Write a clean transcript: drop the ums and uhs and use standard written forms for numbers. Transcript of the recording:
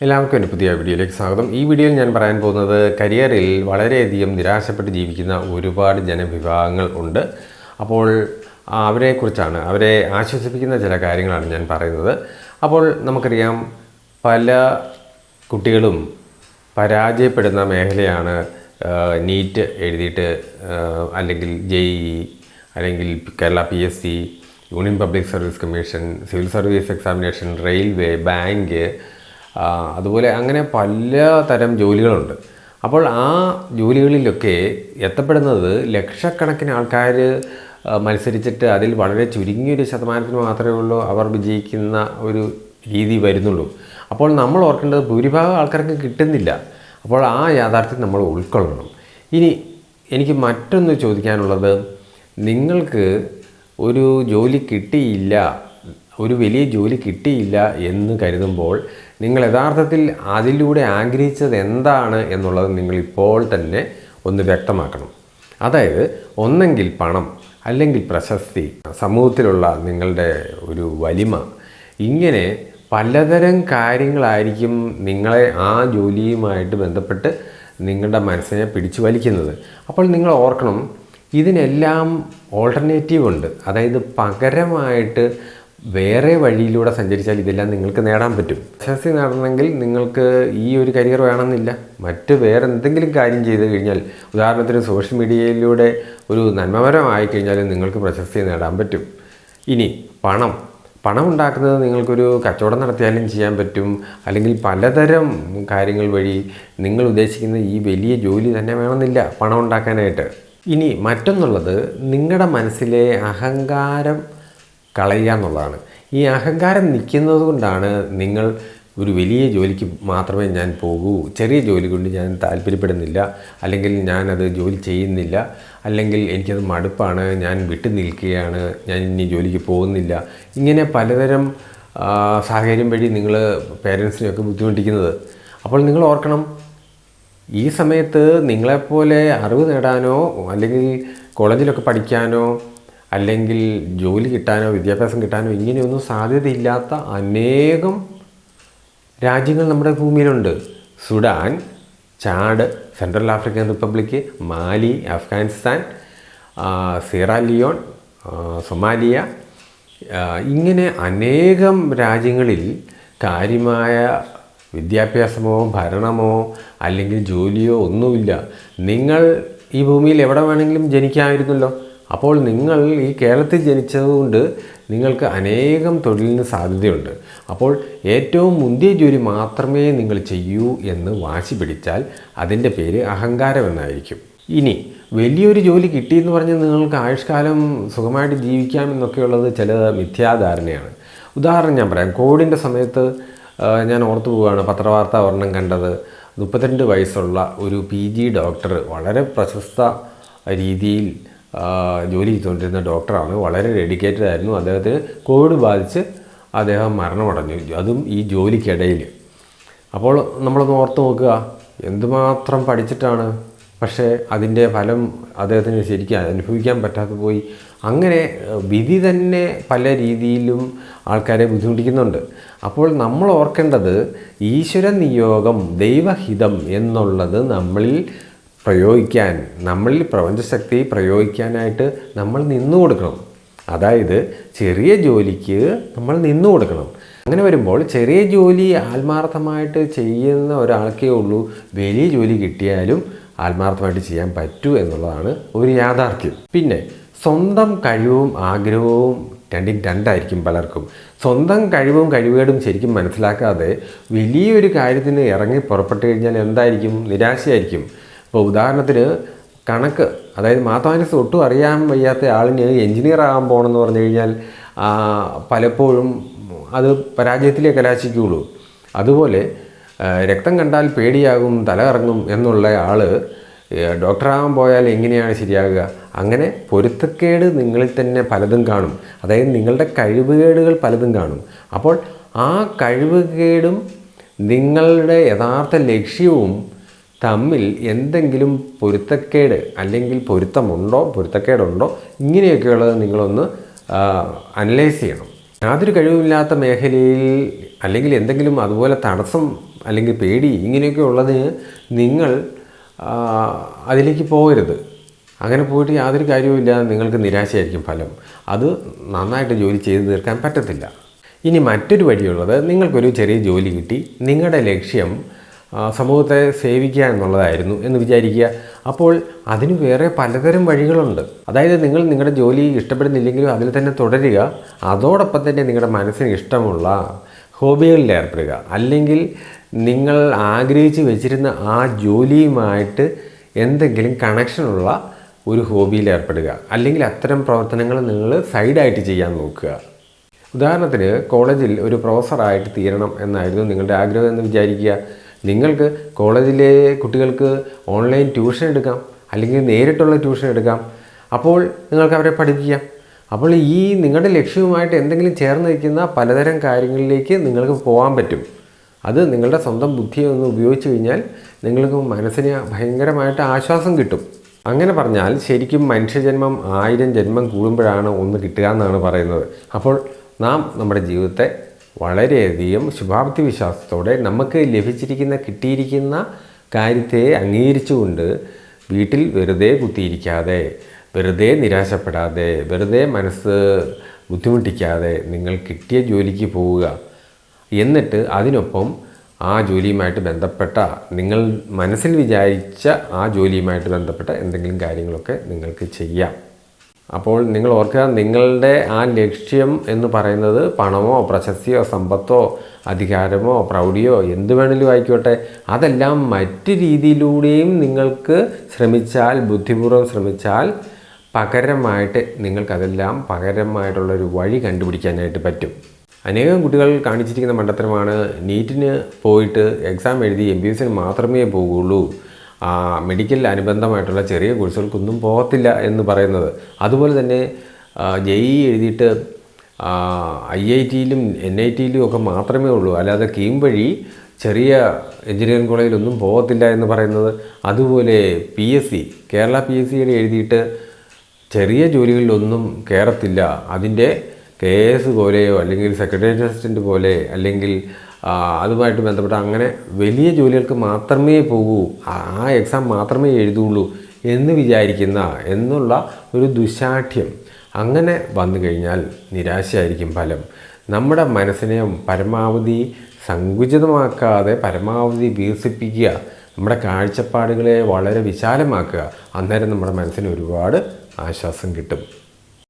എല്ലാവർക്കും എൻ്റെ പുതിയ വീഡിയോയിലേക്ക് സ്വാഗതം. ഈ വീഡിയോയിൽ ഞാൻ പറയാൻ പോകുന്നത് കരിയറിൽ വളരെയധികം നിരാശപ്പെട്ട് ജീവിക്കുന്ന ഒരുപാട് ജനവിഭാഗങ്ങൾ ഉണ്ട്. അപ്പോൾ അവരെക്കുറിച്ചാണ്, അവരെ ആശ്വസിപ്പിക്കുന്ന ചില കാര്യങ്ങളാണ് ഞാൻ പറയുന്നത്. അപ്പോൾ നമുക്കറിയാം, പല കുട്ടികളും പരാജയപ്പെടുന്ന മേഖലയാണ് നീറ്റ് എഴുതിയിട്ട്, അല്ലെങ്കിൽ JEE, അല്ലെങ്കിൽ Kerala PSC, union public service commission, civil service examination, railway, bank, അതുപോലെ അങ്ങനെ പലതരം ജോലികളുണ്ട്. അപ്പോൾ ആ ജോലികളിലൊക്കെ എത്തപ്പെടുന്നത് ലക്ഷക്കണക്കിന് ആൾക്കാർ മത്സരിച്ചിട്ട് അതിൽ വളരെ ചുരുങ്ങിയൊരു ശതമാനത്തിന് മാത്രമേ ഉള്ളൂ അവർ വിജയിക്കുന്ന ഒരു രീതി വരുന്നുള്ളൂ. അപ്പോൾ നമ്മൾ ഓർക്കേണ്ടത് ഭൂരിഭാഗം ആൾക്കാർക്ക് കിട്ടുന്നില്ല. അപ്പോൾ ആ യാഥാർത്ഥ്യം നമ്മൾ ഉൾക്കൊള്ളണം. ഇനി എനിക്ക് മറ്റൊന്ന് ചോദിക്കാനുള്ളത്, നിങ്ങൾക്ക് ഒരു ജോലി കിട്ടിയില്ല, ഒരു വലിയ ജോലി കിട്ടിയില്ല എന്ന് കരുതുമ്പോൾ നിങ്ങൾ യഥാർത്ഥത്തിൽ അതിലൂടെ ആഗ്രഹിച്ചത് എന്താണ് എന്നുള്ളത് നിങ്ങളിപ്പോൾ തന്നെ ഒന്ന് വ്യക്തമാക്കണം. അതായത് ഒന്നെങ്കിൽ പണം, അല്ലെങ്കിൽ പ്രശസ്തി, സമൂഹത്തിലുള്ള നിങ്ങളുടെ ഒരു വലിമ, ഇങ്ങനെ പലതരം കാര്യങ്ങളായിരിക്കും നിങ്ങളെ ആ ജോലിയുമായിട്ട് ബന്ധപ്പെട്ട് നിങ്ങളുടെ മനസ്സിനെ പിടിച്ചു വലിക്കുന്നത്. അപ്പോൾ നിങ്ങൾ ഓർക്കണം, ഇതിനെല്ലാം ഓൾട്ടർനേറ്റീവ് ഉണ്ട്. അതായത് പകരമായിട്ട് വേറെ വഴിയിലൂടെ സഞ്ചരിച്ചാൽ ഇതെല്ലാം നിങ്ങൾക്ക് നേടാൻ പറ്റും. പ്രശസ്തി നേടണമെങ്കിൽ നിങ്ങൾക്ക് ഈ ഒരു കരിയർ വേണമെന്നില്ല, മറ്റ് വേറെ എന്തെങ്കിലും കാര്യം ചെയ്ത് കഴിഞ്ഞാൽ, ഉദാഹരണത്തിന് സോഷ്യൽ മീഡിയയിലൂടെ ഒരു നന്മമരമായി കഴിഞ്ഞാൽ നിങ്ങൾക്ക് പ്രശസ്തി നേടാൻ പറ്റും. ഇനി പണം ഉണ്ടാക്കുന്നത് നിങ്ങൾക്കൊരു കച്ചവടം നടത്തിയാലും ചെയ്യാൻ പറ്റും, അല്ലെങ്കിൽ പലതരം കാര്യങ്ങൾ വഴി നിങ്ങൾ ഉദ്ദേശിക്കുന്ന ഈ വലിയ ജോലി തന്നെ വേണമെന്നില്ല പണം ഉണ്ടാക്കാനായിട്ട്. ഇനി മറ്റൊന്നുള്ളത്, നിങ്ങളുടെ മനസ്സിലെ അഹങ്കാരം കളയുക എന്നുള്ളതാണ്. ഈ അഹങ്കാരം നിൽക്കുന്നത് കൊണ്ടാണ് നിങ്ങൾ ഒരു വലിയ ജോലിക്ക് മാത്രമേ ഞാൻ പോകൂ, ചെറിയ ജോലി കൊണ്ട് ഞാൻ താല്പര്യപ്പെടുന്നില്ല, അല്ലെങ്കിൽ ഞാനത് ജോലി ചെയ്യുന്നില്ല, അല്ലെങ്കിൽ എനിക്കത് മടുപ്പാണ്, ഞാൻ വിട്ടു നിൽക്കുകയാണ്, ഞാൻ ഇനി ജോലിക്ക് പോകുന്നില്ല, ഇങ്ങനെ പലതരം സാഹചര്യം വഴി നിങ്ങൾ പേരൻസിനെയൊക്കെ ബുദ്ധിമുട്ടിക്കുന്നത്. അപ്പോൾ നിങ്ങൾ ഓർക്കണം, ഈ സമയത്ത് നിങ്ങളെപ്പോലെ അറിവ് നേടാനോ, അല്ലെങ്കിൽ കോളേജിലൊക്കെ പഠിക്കാനോ, അല്ലെങ്കിൽ ജോലി കിട്ടാനോ, വിദ്യാഭ്യാസം കിട്ടാനോ ഇങ്ങനെയൊന്നും സാധ്യതയില്ലാത്ത അനേകം രാജ്യങ്ങൾ നമ്മുടെ ഭൂമിയിലുണ്ട്. Sudan, Chad, Central African Republic, Mali, Afghanistan, Sierra Leone, Somalia, ഇങ്ങനെ അനേകം രാജ്യങ്ങളിൽ കാര്യമായ വിദ്യാഭ്യാസമോ ഭരണമോ അല്ലെങ്കിൽ ജോലിയോ ഒന്നുമില്ല. നിങ്ങൾ ഈ ഭൂമിയിൽ എവിടെ വേണമെങ്കിലും ജനിക്കാമായിരുന്നല്ലോ. അപ്പോൾ നിങ്ങൾ ഈ കേരളത്തിൽ ജനിച്ചതുകൊണ്ട് നിങ്ങൾക്ക് അനേകം തൊഴിലിന് സാധ്യതയുണ്ട്. അപ്പോൾ ഏറ്റവും മുന്തിയ ജോലി മാത്രമേ നിങ്ങൾ ചെയ്യൂ എന്ന് വാശി പിടിച്ചാൽ അതിൻ്റെ പേര് അഹങ്കാരം എന്നായിരിക്കും. ഇനി വലിയൊരു ജോലി കിട്ടിയെന്ന് പറഞ്ഞ് നിങ്ങൾക്ക് ആയുഷ്കാലം സുഖമായിട്ട് ജീവിക്കാമെന്നൊക്കെയുള്ളത് ചില മിഥ്യാധാരണയാണ്. ഉദാഹരണം ഞാൻ പറയാം. കോവിഡിൻ്റെ സമയത്ത് ഞാൻ ഓർത്തു പോവുകയാണ്, പത്രവാർത്ത ഒരെണ്ണം കണ്ടത്. 32 വയസ്സുള്ള ഒരു PG ഡോക്ടർ, വളരെ പ്രശസ്ത രീതിയിൽ ജോലി ചെയ്തുകൊണ്ടിരുന്ന ഡോക്ടറാണ്, വളരെ ഡെഡിക്കേറ്റഡ് ആയിരുന്നു. അദ്ദേഹത്തിന് കോവിഡ് ബാധിച്ച് അദ്ദേഹം മരണമടഞ്ഞു, അതും ഈ ജോലിക്കിടയിൽ. അപ്പോൾ നമ്മളൊന്ന് ഓർത്ത് നോക്കുക, എന്തുമാത്രം പഠിച്ചിട്ടാണ്, പക്ഷേ അതിൻ്റെ ഫലം അദ്ദേഹത്തിന് ശരിക്കും അനുഭവിക്കാൻ പറ്റാതെ പോയി. അങ്ങനെ വിധി തന്നെ പല രീതിയിലും ആൾക്കാരെ ബുദ്ധിമുട്ടിക്കുന്നുണ്ട്. അപ്പോൾ നമ്മൾ ഓർക്കേണ്ടത്, ഈശ്വര നിയോഗം, ദൈവഹിതം എന്നുള്ളത് നമ്മളിൽ പ്രയോഗിക്കാൻ, നമ്മളിൽ പ്രപഞ്ചശക്തി പ്രയോഗിക്കാനായിട്ട് നമ്മൾ നിന്നു കൊടുക്കണം. അതായത് ചെറിയ ജോലിക്ക് നമ്മൾ നിന്നു കൊടുക്കണം. അങ്ങനെ വരുമ്പോൾ ചെറിയ ജോലി ആത്മാർത്ഥമായിട്ട് ചെയ്യുന്ന ഒരാൾക്കേ ഉള്ളൂ വലിയ ജോലി കിട്ടിയാലും ആത്മാർത്ഥമായിട്ട് ചെയ്യാൻ പറ്റൂ എന്നുള്ളതാണ് ഒരു യാഥാർത്ഥ്യം. പിന്നെ സ്വന്തം കഴിവും ആഗ്രഹവും രണ്ടും രണ്ടായിരിക്കും പലർക്കും. സ്വന്തം കഴിവും കഴിവുകേടും ശരിക്കും മനസ്സിലാക്കാതെ വലിയൊരു കാര്യത്തിന് ഇറങ്ങി പുറപ്പെട്ടു കഴിഞ്ഞാൽ എന്തായിരിക്കും? നിരാശയായിരിക്കും. ഇപ്പോൾ ഉദാഹരണത്തിന് കണക്ക്, അതായത് മാത്തമാറ്റിക്സ് ഒട്ടും അറിയാൻ വയ്യാത്ത ആളിന് എൻജിനീയർ ആകാൻ പോകണമെന്ന് പറഞ്ഞു കഴിഞ്ഞാൽ പലപ്പോഴും അത് പരാജയത്തിലേ കലാശിക്കുകയുള്ളൂ. അതുപോലെ രക്തം കണ്ടാൽ പേടിയാകും, തല കറങ്ങും എന്നുള്ള ആൾ ഡോക്ടറാകാൻ പോയാൽ എങ്ങനെയാണ് ശരിയാകുക? അങ്ങനെ പൊരുത്തക്കേട് നിങ്ങളിൽ തന്നെ പലതും കാണും. അതായത് നിങ്ങളുടെ കഴിവുകേടുകൾ പലതും കാണും. അപ്പോൾ ആ കഴിവുകേടും നിങ്ങളുടെ യഥാർത്ഥ ലക്ഷ്യവും തമ്മിൽ എന്തെങ്കിലും പൊരുത്തക്കേട് അല്ലെങ്കിൽ പൊരുത്തക്കേടുണ്ടോ, ഇങ്ങനെയൊക്കെയുള്ളത് നിങ്ങളൊന്ന് അനലൈസ് ചെയ്യണം. യാതൊരു കഴിവുമില്ലാത്ത മേഖലയിൽ അല്ലെങ്കിൽ എന്തെങ്കിലും അതുപോലെ തടസ്സം അല്ലെങ്കിൽ പേടി ഇങ്ങനെയൊക്കെ ഉള്ളതിന് നിങ്ങൾ അതിലേക്ക് പോകരുത്. അങ്ങനെ പോയിട്ട് യാതൊരു കാര്യവുമില്ല, നിങ്ങൾക്ക് നിരാശയായിരിക്കും ഫലം. അത് നന്നായിട്ട് ജോലി ചെയ്ത് തീർക്കാൻ പറ്റത്തില്ല. ഇനി മറ്റൊരു വഴിയുള്ളത്, നിങ്ങൾക്കൊരു ചെറിയ ജോലി കിട്ടി, നിങ്ങളുടെ ലക്ഷ്യം സമൂഹത്തെ സേവിക്കുക എന്നുള്ളതായിരുന്നു എന്ന് വിചാരിക്കുക. അപ്പോൾ അതിന് വേറെ പലതരം വഴികളുണ്ട്. അതായത് നിങ്ങൾ നിങ്ങളുടെ ജോലി ഇഷ്ടപ്പെടുന്നില്ലെങ്കിലും അതിൽ തന്നെ തുടരുക. അതോടൊപ്പം തന്നെ നിങ്ങളുടെ മനസ്സിന് ഇഷ്ടമുള്ള ഹോബികളിൽ ഏർപ്പെടുക. അല്ലെങ്കിൽ നിങ്ങൾ ആഗ്രഹിച്ച് വെച്ചിരുന്ന ആ ജോലിയുമായിട്ട് എന്തെങ്കിലും കണക്ഷനുള്ള ഒരു ഹോബിയിൽ ഏർപ്പെടുക. അല്ലെങ്കിൽ അത്തരം പ്രവർത്തനങ്ങൾ നിങ്ങൾ സൈഡായിട്ട് ചെയ്യാൻ നോക്കുക. ഉദാഹരണത്തിന് കോളേജിൽ ഒരു പ്രൊഫസറായിട്ട് തീരണം എന്നായിരുന്നു നിങ്ങളുടെ ആഗ്രഹം എന്ന് വിചാരിക്കുക. നിങ്ങൾക്ക് കോളേജിലെ കുട്ടികൾക്ക് ഓൺലൈൻ ട്യൂഷൻ എടുക്കാം, അല്ലെങ്കിൽ നേരിട്ടുള്ള ട്യൂഷൻ എടുക്കാം. അപ്പോൾ നിങ്ങൾക്ക് അവരെ പഠിപ്പിക്കാം. അപ്പോൾ ഈ നിങ്ങളുടെ ലക്ഷ്യവുമായിട്ട് എന്തെങ്കിലും ചേർന്ന് നിൽക്കുന്ന പലതരം കാര്യങ്ങളിലേക്ക് നിങ്ങൾക്ക് പോകാൻ പറ്റും. അത് നിങ്ങളുടെ സ്വന്തം ബുദ്ധിയെ ഒന്ന് ഉപയോഗിച്ച് കഴിഞ്ഞാൽ നിങ്ങൾക്ക് മനസ്സിന് ഭയങ്കരമായിട്ട് ആശ്വാസം കിട്ടും. അങ്ങനെ പറഞ്ഞാൽ ശരിക്കും മനുഷ്യജന്മം 1000 ജന്മം കൂടുമ്പോഴാണ് ഒന്ന് കിട്ടുക എന്നാണ് പറയുന്നത്. അപ്പോൾ നാം നമ്മുടെ ജീവിതത്തെ വളരെയധികം ശുഭാപ്തി വിശ്വാസത്തോടെ നമുക്ക് കിട്ടിയിരിക്കുന്ന കാര്യത്തെ അംഗീകരിച്ചുകൊണ്ട് വീട്ടിൽ വെറുതെ കുത്തിയിരിക്കാതെ, വെറുതെ നിരാശപ്പെടാതെ, വെറുതെ മനസ്സ് ബുദ്ധിമുട്ടിക്കാതെ നിങ്ങൾ കിട്ടിയ ജോലിക്ക് പോവുക. എന്നിട്ട് അതിനൊപ്പം ആ ജോലിയുമായിട്ട് ബന്ധപ്പെട്ട, നിങ്ങൾ മനസ്സിൽ വിചാരിച്ച ആ ജോലിയുമായിട്ട് ബന്ധപ്പെട്ട എന്തെങ്കിലും കാര്യങ്ങളൊക്കെ നിങ്ങൾക്ക് ചെയ്യാം. അപ്പോൾ നിങ്ങൾ ഓർക്കുക, നിങ്ങളുടെ ആ ലക്ഷ്യം എന്ന് പറയുന്നത് പണമോ പ്രശസ്തിയോ സമ്പത്തോ അധികാരമോ പ്രൗഢിയോ എന്ത് വേണമെങ്കിലും ആയിക്കോട്ടെ, അതെല്ലാം മറ്റ് രീതിയിലൂടെയും നിങ്ങൾക്ക് ശ്രമിച്ചാൽ, ബുദ്ധിപൂർവ്വം ശ്രമിച്ചാൽ പകരമായിട്ട് നിങ്ങൾക്കതെല്ലാം പകരമായിട്ടുള്ളൊരു വഴി കണ്ടുപിടിക്കാനായിട്ട് പറ്റും. അനേകം കുട്ടികൾ കാണിച്ചിരിക്കുന്ന മണ്ടത്തരമാണ് നീറ്റിന് പോയിട്ട് എക്സാം എഴുതി MBBS മാത്രമേ പോകുള്ളൂ, മെഡിക്കൽ അനുബന്ധമായിട്ടുള്ള ചെറിയ കോഴ്സുകൾക്കൊന്നും പോകത്തില്ല എന്ന് പറയുന്നത്. അതുപോലെ തന്നെ JEE എഴുതിയിട്ട് IITയിലും NITയിലും ഒക്കെ മാത്രമേ ഉള്ളൂ, അല്ലാതെ കീം വഴി ചെറിയ എഞ്ചിനീയറിംഗ് കോളേജിലൊന്നും പോകത്തില്ല എന്ന് പറയുന്നത്. അതുപോലെ PSC, കേരള PSCയുടെ എഴുതിയിട്ട് ചെറിയ ജോലികളിലൊന്നും കയറത്തില്ല, അതിൻ്റെ KS പോലെയോ അല്ലെങ്കിൽ സെക്രട്ടേറിയറ്റ് അസിസ്റ്റൻ്റ് പോലെ അല്ലെങ്കിൽ അതുമായിട്ട് ബന്ധപ്പെട്ട അങ്ങനെ വലിയ ജോലികൾക്ക് മാത്രമേ പോകൂ, ആ എക്സാം മാത്രമേ എഴുതുള്ളൂ എന്ന് വിചാരിക്കുന്ന എന്നുള്ള ഒരു ദുശാഠ്യം അങ്ങനെ വന്നു കഴിഞ്ഞാൽ നിരാശയായിരിക്കും ഫലം. നമ്മുടെ മനസ്സിനെ പരമാവധി സങ്കുചിതമാക്കാതെ പരമാവധി വികസിപ്പിക്കുക, നമ്മുടെ കാഴ്ചപ്പാടുകളെ വളരെ വിശാലമാക്കുക. അന്നേരം നമ്മുടെ മനസ്സിന് ഒരുപാട് ആശ്വാസം കിട്ടും.